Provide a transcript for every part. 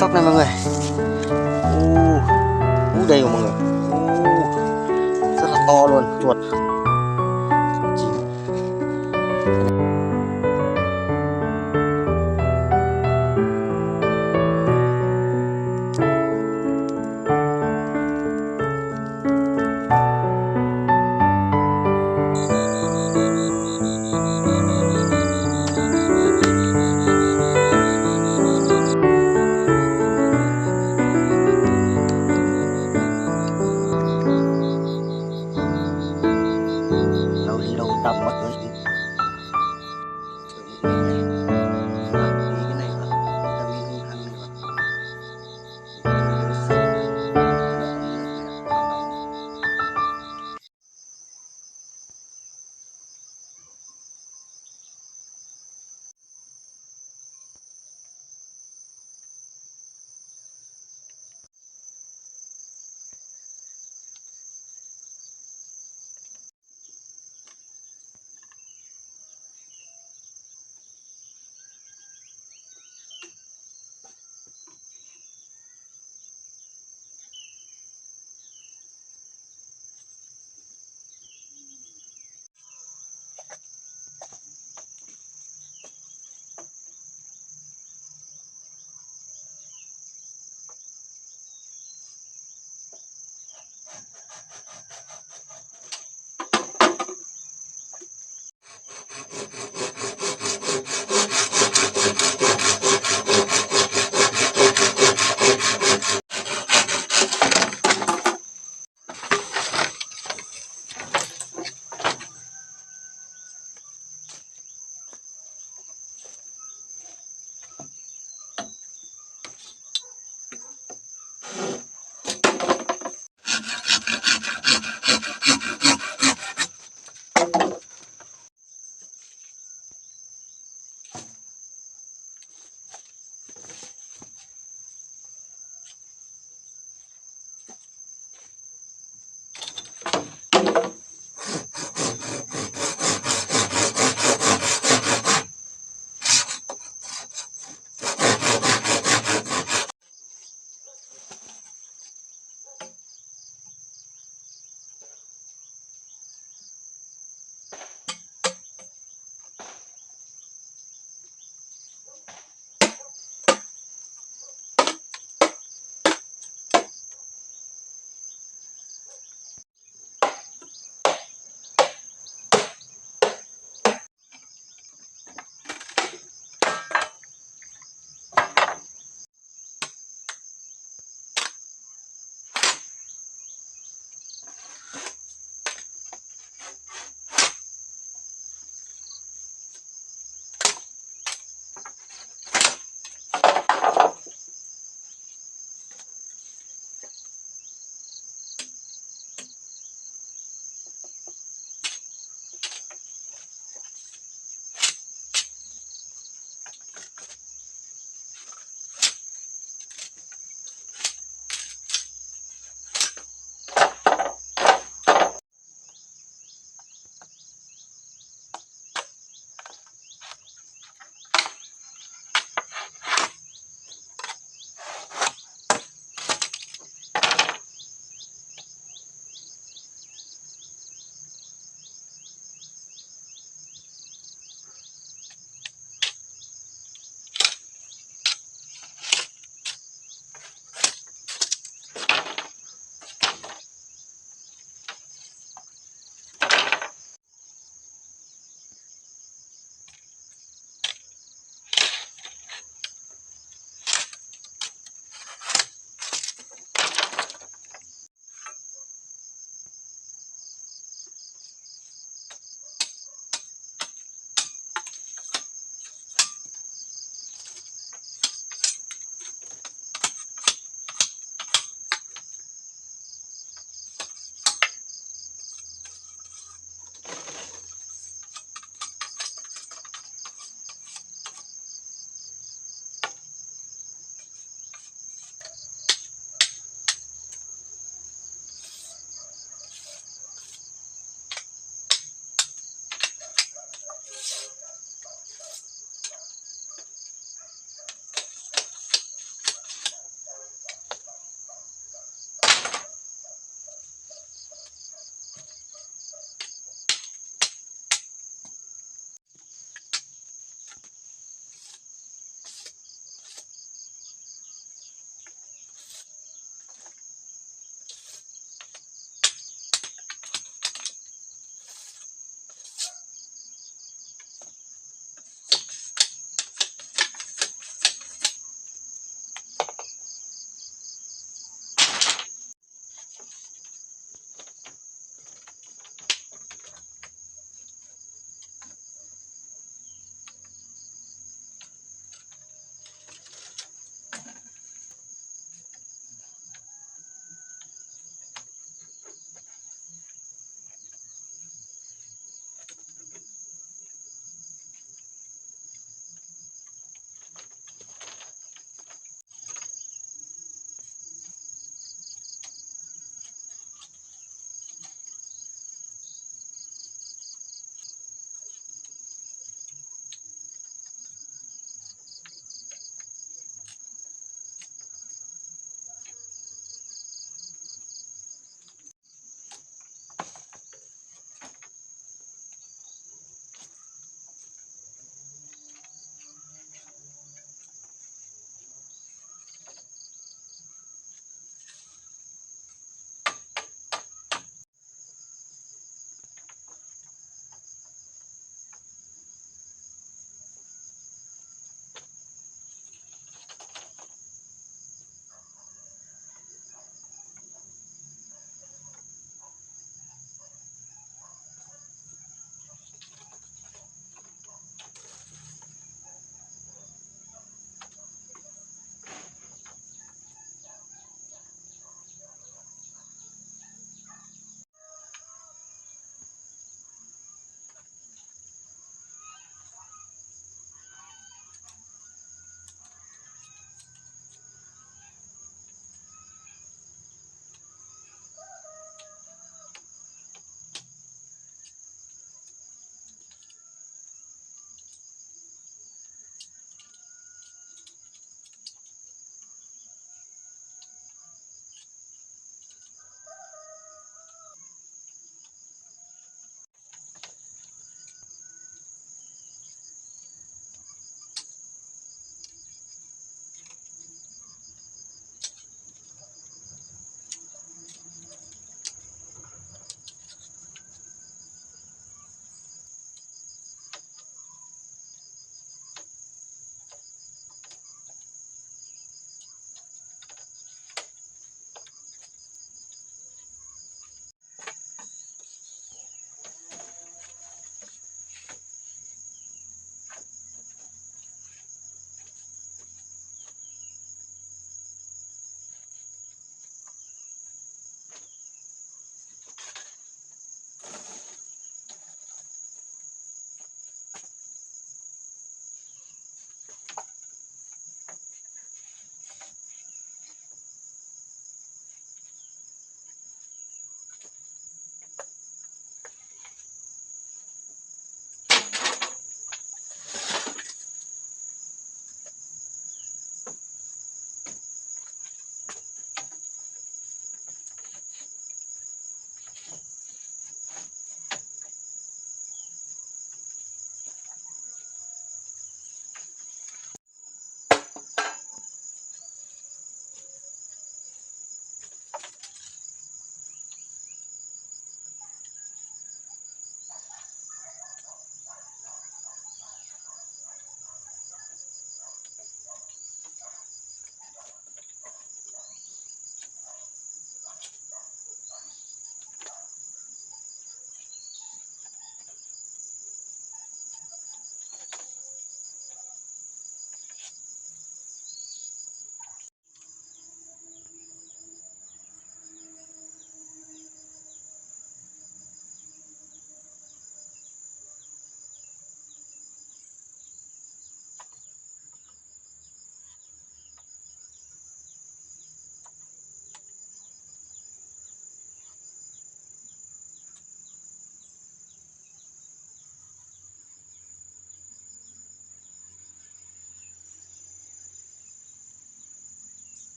sóc này mọi người. Đây của mọi người. Rất là to luôn, ruột. Đâu đi đâu tầm mất rồi.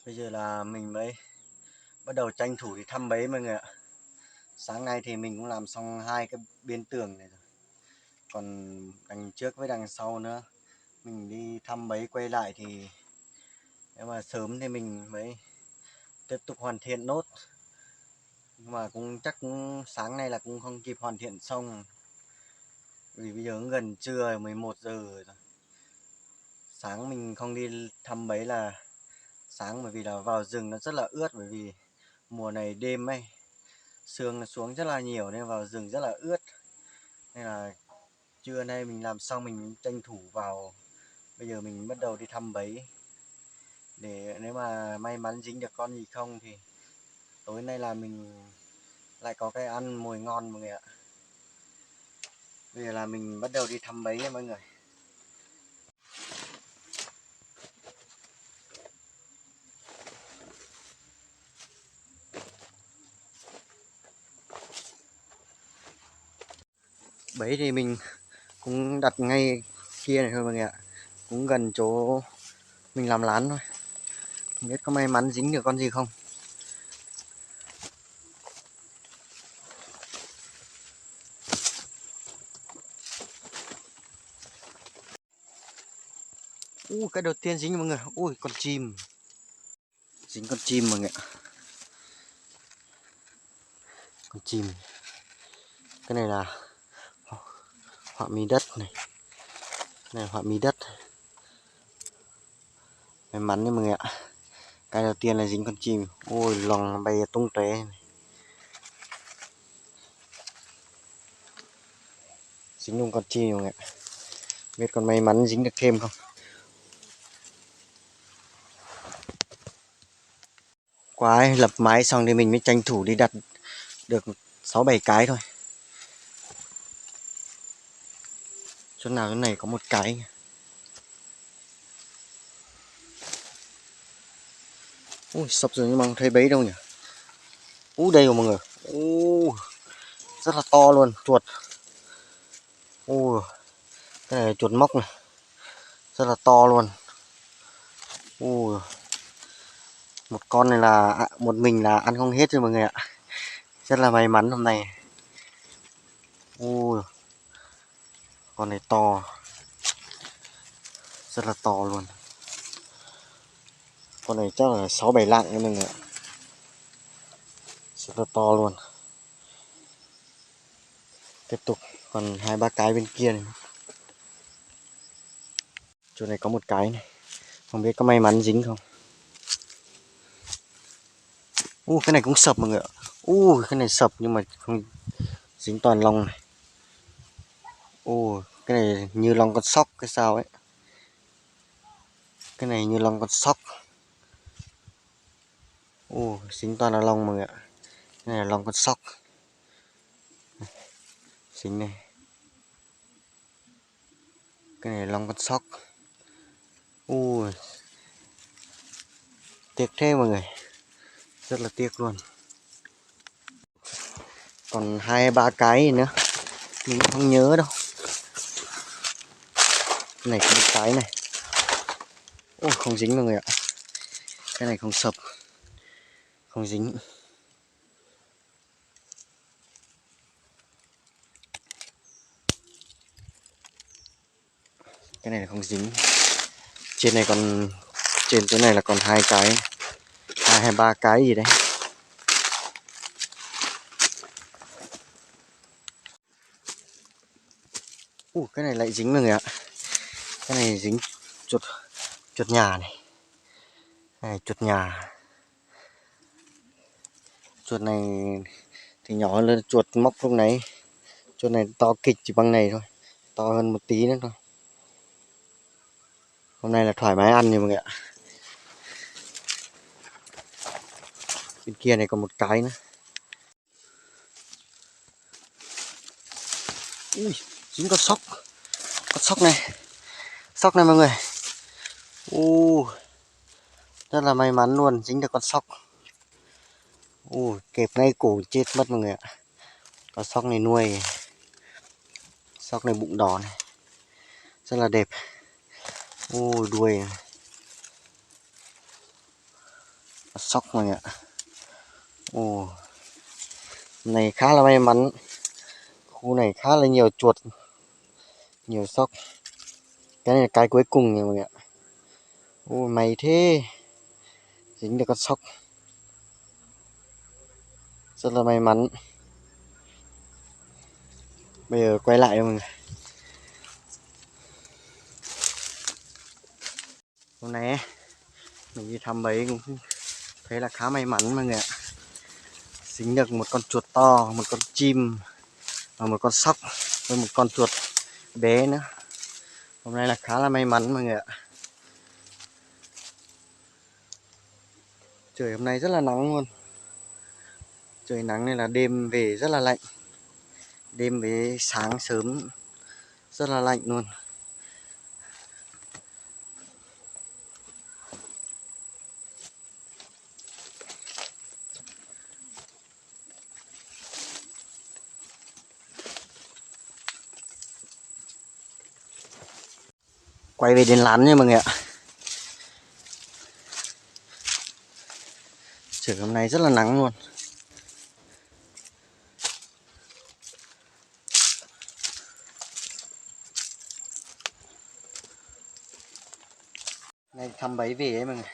Bây giờ là mình mới bắt đầu tranh thủ đi thăm bẫy mọi người ạ. Sáng nay thì mình cũng làm xong 2 cái biên tường này rồi. Còn đằng trước với đằng sau nữa. Mình đi thăm bẫy quay lại thì nếu mà sớm thì mình mới tiếp tục hoàn thiện nốt. Nhưng mà cũng chắc cũng sáng nay là cũng không kịp hoàn thiện xong. Vì bây giờ cũng gần trưa 11 giờ rồi. Sáng mình không đi thăm bẫy là sáng, bởi vì là vào rừng nó rất là ướt, bởi vì mùa này đêm ấy sương nó xuống rất là nhiều nên vào rừng rất là ướt. Nên là trưa nay mình làm xong mình tranh thủ vào, bây giờ mình bắt đầu đi thăm bẫy để nếu mà may mắn dính được con gì không thì tối nay là mình lại có cái ăn mồi ngon mọi người ạ. Bây giờ là mình bắt đầu đi thăm bẫy nha mọi người. Bẫy thì mình cũng đặt ngay kia này thôi mọi người ạ, cũng gần chỗ mình làm lán thôi, không biết có may mắn dính được con gì không. Cái đầu tiên dính mọi người, ui con chim, dính con chim mọi người ạ. Con chim, cái này là họa mi đất này, này họa mi đất, may mắn đấy mọi người ạ. Cái đầu tiên là dính con chim, ôi lòng bay tung tóe này. Dính luôn con chim mọi người ạ, biết còn may mắn dính được thêm không. Quái lập mái xong thì mình mới tranh thủ đi đặt được 6-7 cái thôi. Chỗ nào chỗ này có một cái. Ui sập rồi nhưng mà không thấy bấy đâu nhỉ. Đây rồi mọi người. Rất là to luôn, chuột. Cái này là chuột mốc này, rất là to luôn. Một con này là một mình là ăn không hết rồi mọi người ạ, rất là may mắn hôm nay. Con này to, rất là to luôn. Con này chắc là 6-7 lạng nha mọi người ạ, rất là to luôn. Tiếp tục còn 2-3 cái bên kia này. Chỗ này có một cái này, không biết có may mắn dính không. Cái này cũng sập mọi người ạ. Cái này sập nhưng mà không dính, toàn lông này. Cái này như lông con sóc cái sao ấy. Cái này như lông con sóc. Dính toàn là lông mọi người ạ. Cái này là lông con sóc. Dính này. Cái này là lông con sóc. Tiếc thế mọi người, rất là tiếc luôn. Còn 2-3 cái nữa mình cũng không nhớ đâu. Cái này có một cái này, không dính mọi người ạ. Cái này không sập, không dính. Cái này là không dính. Trên này còn, trên chỗ này là còn 2 cái, 2-3 cái gì đấy. Cái này lại dính mọi người ạ. Cái này dính chuột, chuột nhà này. Này chuột nhà. Chuột này thì nhỏ hơn chuột móc lúc nãy. Chuột này to kịch chỉ bằng này thôi, to hơn một tí nữa thôi. Hôm nay là thoải mái ăn rồi mọi người ạ. Bên kia này còn một cái nữa. Dính con sóc. Con sóc này. Sóc này mọi người. Rất là may mắn luôn, dính được con sóc. Kẹp ngay cổ chết mất mọi người ạ. Con sóc này nuôi. Sóc này bụng đỏ này, rất là đẹp. Đuôi này. Sóc mọi người ạ. Ồ, này khá là may mắn, khu này khá là nhiều chuột, nhiều sóc. Cái này là cái cuối cùng nha mọi người ạ. Ồ, may thế, dính được con sóc, rất là may mắn. Bây giờ quay lại mọi người. Hôm nay mình đi thăm bẫy cũng thấy là khá may mắn mọi người ạ. Dính được một con chuột to, một con chim và một con sóc với một con chuột bé nữa. Hôm nay là khá là may mắn mọi người ạ. Trời hôm nay rất là nắng luôn. Trời nắng nên là đêm về rất là lạnh. Đêm với sáng sớm rất là lạnh luôn. Quay về đến lán nha mọi người ạ. Trời hôm nay rất là nắng luôn. Nay thăm bẫy về ấy mọi người.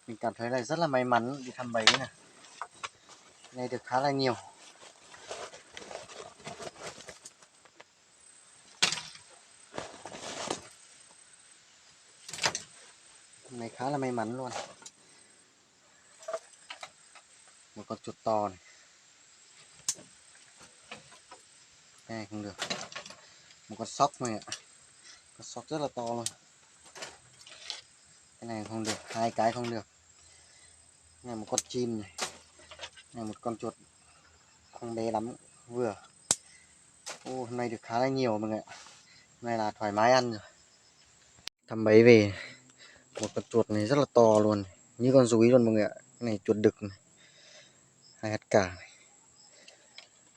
Mình cảm thấy là rất là may mắn đi thăm bẫy này. Nay được khá là nhiều. Hôm nay khá là may mắn luôn. Một con chuột to này. Cái này không được. Một con sóc này ạ. Con sóc rất là to luôn. Cái này không được, hai cái không được. Cái này một con chim này. Cái này một con chuột không bé lắm, vừa. Ô, hôm nay được khá là nhiều mọi người ạ. Hôm nay là thoải mái ăn rồi. Thăm bẫy về một con chuột này rất là to luôn, như con dúi luôn mọi người ạ. Cái này chuột đực này. Hai hạt cả này.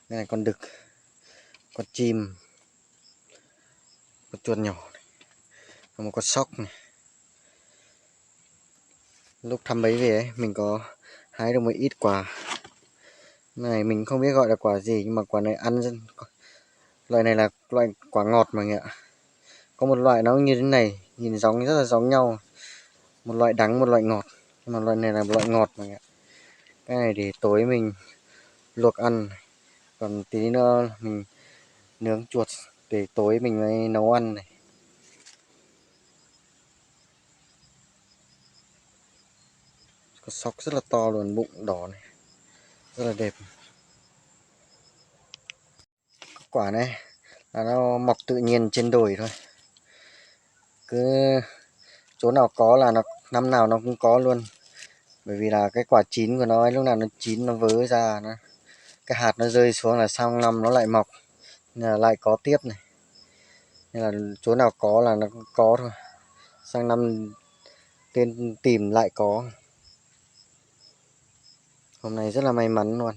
Cái này con đực, con chim, con chuột nhỏ này. Và một con sóc này. Lúc thăm bẫy về ấy, mình có hái được một ít quả. Này mình không biết gọi là quả gì, nhưng mà quả này ăn rất... Loại này là loại quả ngọt mọi người ạ. Có một loại nó như thế này, nhìn giống rất là giống nhau. Một loại đắng, một loại ngọt. Nhưng mà loại này là một loại ngọt mọi người ạ. Cái này để tối mình luộc ăn. Còn tí nữa mình nướng chuột để tối mình mới nấu ăn này. Có sóc rất là to luôn, bụng đỏ này, rất là đẹp. Quả này là nó mọc tự nhiên trên đồi thôi, cứ chỗ nào có là nó năm nào nó cũng có luôn. Bởi vì là cái quả chín của nó ấy, lúc nào nó chín nó vớ ra, cái hạt nó rơi xuống là sang năm nó lại mọc, nên là lại có tiếp này. Nên là chỗ nào có là nó cũng có thôi, sang năm tên tìm lại có. Hôm nay rất là may mắn luôn.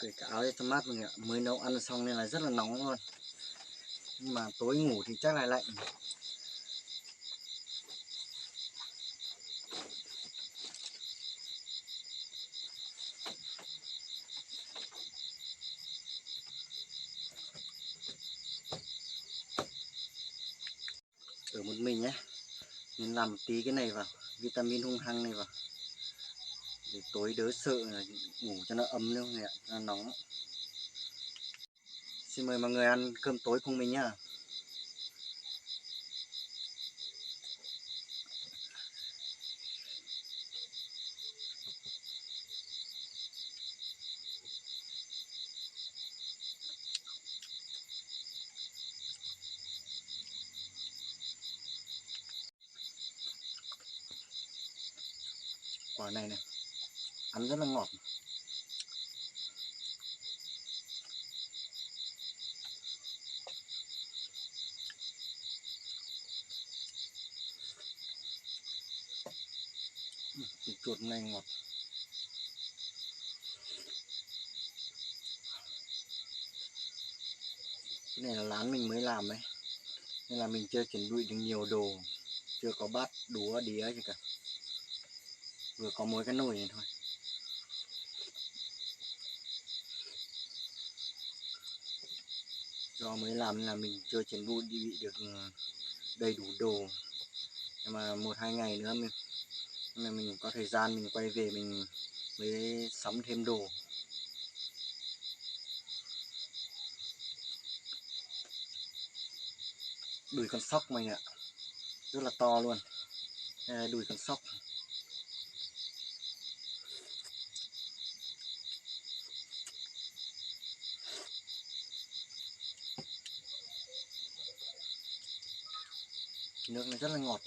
Cởi cái áo cho mát mọi người ạ. Mới nấu ăn xong nên là rất là nóng luôn. Nhưng mà tối ngủ thì chắc là lạnh. Ở một mình nhé, nên làm tí cái này vào, vitamin hung hăng này vào, để tối đỡ sợ là ngủ cho nó ấm nữa mọi người ạ, cho nó nóng. Xin mời mọi người ăn cơm tối cùng mình nhá. Quả này này, ăn rất là ngọt. Thịt chuột này ngọt. Cái này là lán mình mới làm đấy, nên là mình chưa chuẩn bị được nhiều đồ, chưa có bát đũa đĩa gì cả, vừa có mỗi cái nồi này thôi. Do mới làm nên là mình chưa chuẩn bị được đầy đủ đồ, nhưng mà 1-2 ngày nữa mình có thời gian mình quay về mình mới sắm thêm đồ. Đùi con sóc mình ạ, rất là to luôn. Đây là đùi con sóc. Nước nó rất là ngọt.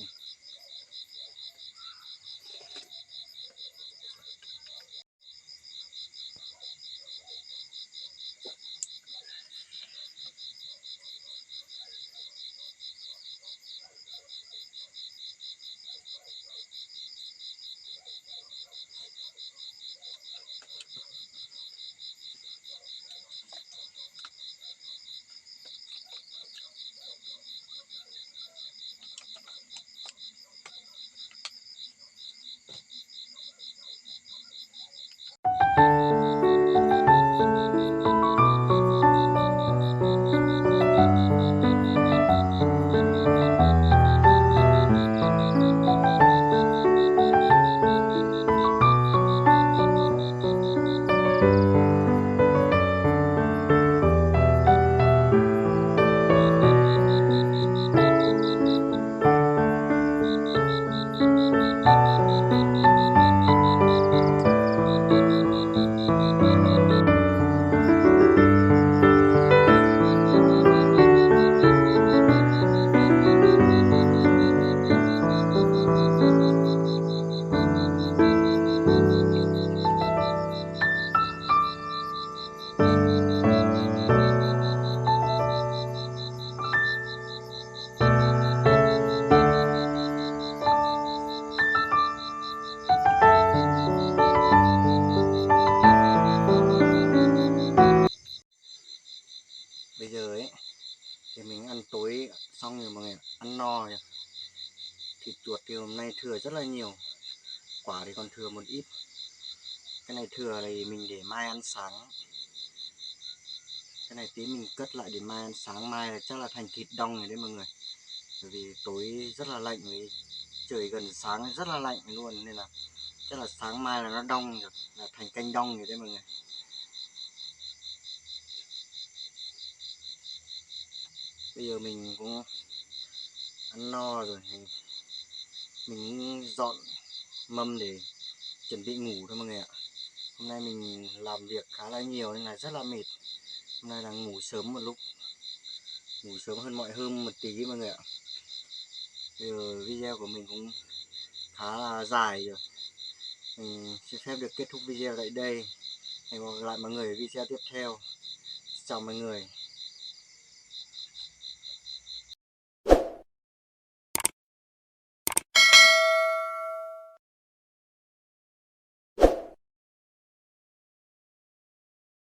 Bây giờ ấy thì mình ăn tối xong rồi mọi người, ăn no rồi. Thịt chuột thì hôm nay thừa rất là nhiều, quả thì còn thừa một ít. Cái này thừa thì mình để mai ăn sáng. Cái này tí mình cất lại để mai ăn sáng, mai là chắc là thành thịt đong rồi đấy mọi người. Bởi vì tối rất là lạnh, với trời gần sáng rất là lạnh luôn, nên là chắc là sáng mai là nó đong rồi, là thành canh đong rồi đấy mọi người. Bây giờ mình cũng ăn no rồi, mình dọn mâm để chuẩn bị ngủ thôi mọi người ạ. Hôm nay mình làm việc khá là nhiều nên là rất là mệt. Hôm nay là ngủ sớm một lúc, ngủ sớm hơn mọi hôm một tí mọi người ạ. Bây giờ video của mình cũng khá là dài rồi, mình xin phép được kết thúc video tại đây. Hẹn gặp lại mọi người ở video tiếp theo. Chào mọi người.